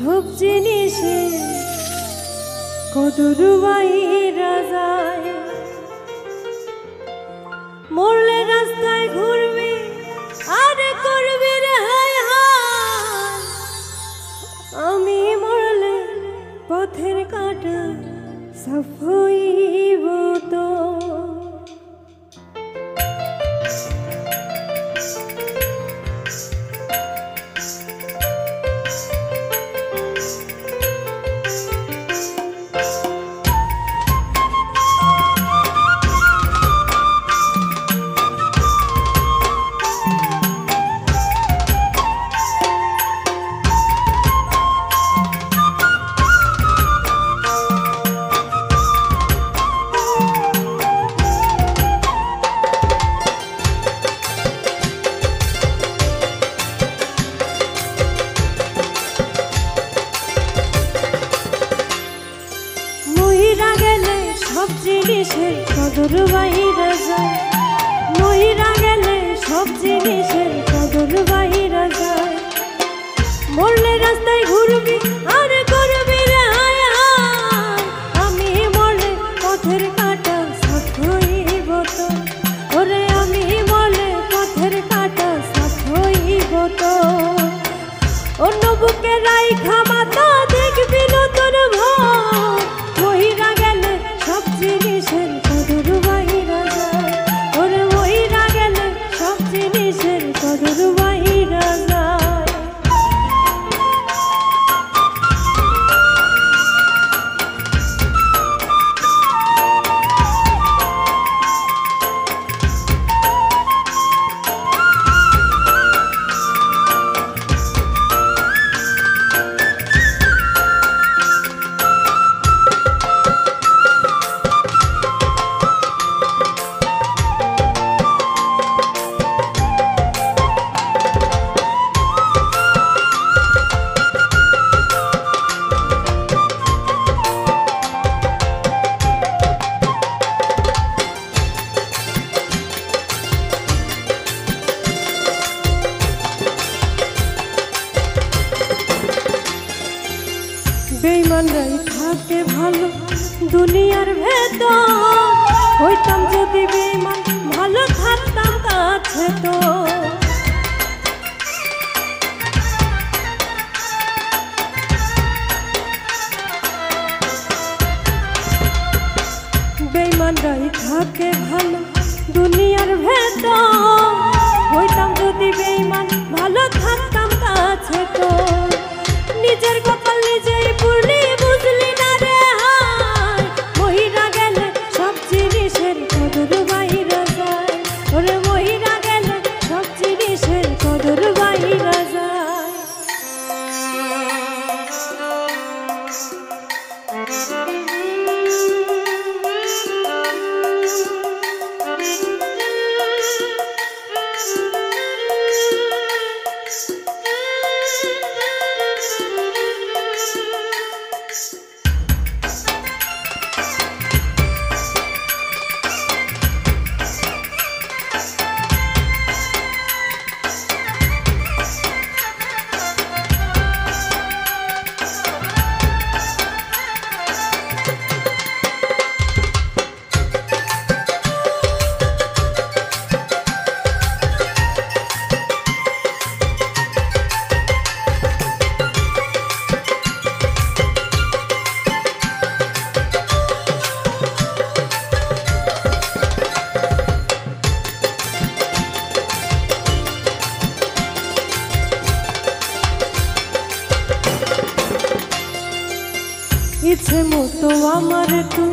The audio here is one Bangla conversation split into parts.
সব জিনিসে কদর বাইরা যায়। মরলে রাস্তায় ঘুরবি আর করবি রে হায় হায়, আমি মরলে পথের কাঁটা সাফ হইব তো। সব জিনিসের কদর বাইরা যায়, মহিরা গেলে সব জিনিসের কদর বাইরা যায়। মরলে রাস্তায় ঘুরবি আর করবি রে হায় হায়, আমি মরলে পথের কাঁটা সাফ হইব তো। ওরে আমি মরলে পথের কাঁটা সাফ হইব তো। অন্য বুকে রাইখা মাথা দেখবি নতুন ভোর, মহিরা গেলে সব জিনিসের কদর বাইরা যায়। ওরে মহিরা গেলে সব জিনিসের কদর বাইরা যায়। বেঈমানরাই থাকে ভালো দুনিয়ার ভেতর, হইতাম যদি বেঈমান ভালো থাকতাম কাছে তো। বেঈমানরাই থাকে ভালো দুনিয়ার ভেতর, হইতাম যদি বেঈমান ভালো থাকতাম কাছে তো। নিজের কপাল নিজেই পুরলি বুঝলি না রে হায়, মহিরা গেলে সব জিনিসের কদর বাইরা যায়। ওরে মহিরা গেলে সব জিনিসের কদর বাইরা যায়। ইচ্ছে মতো আমার তুই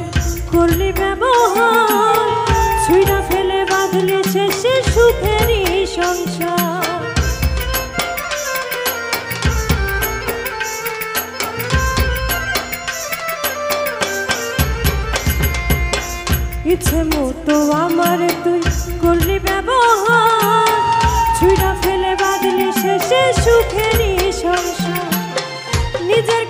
করলি ব্যবহার, ছুঁড়া ফেলে বাঁধলি শেষে সুখেরই সংসার। ইচ্ছে মতো আমার তুই করলি ব্যবহার, ছুঁড়া ফেলে বাঁধলি শেষে সুখেরই সংসার। নিজের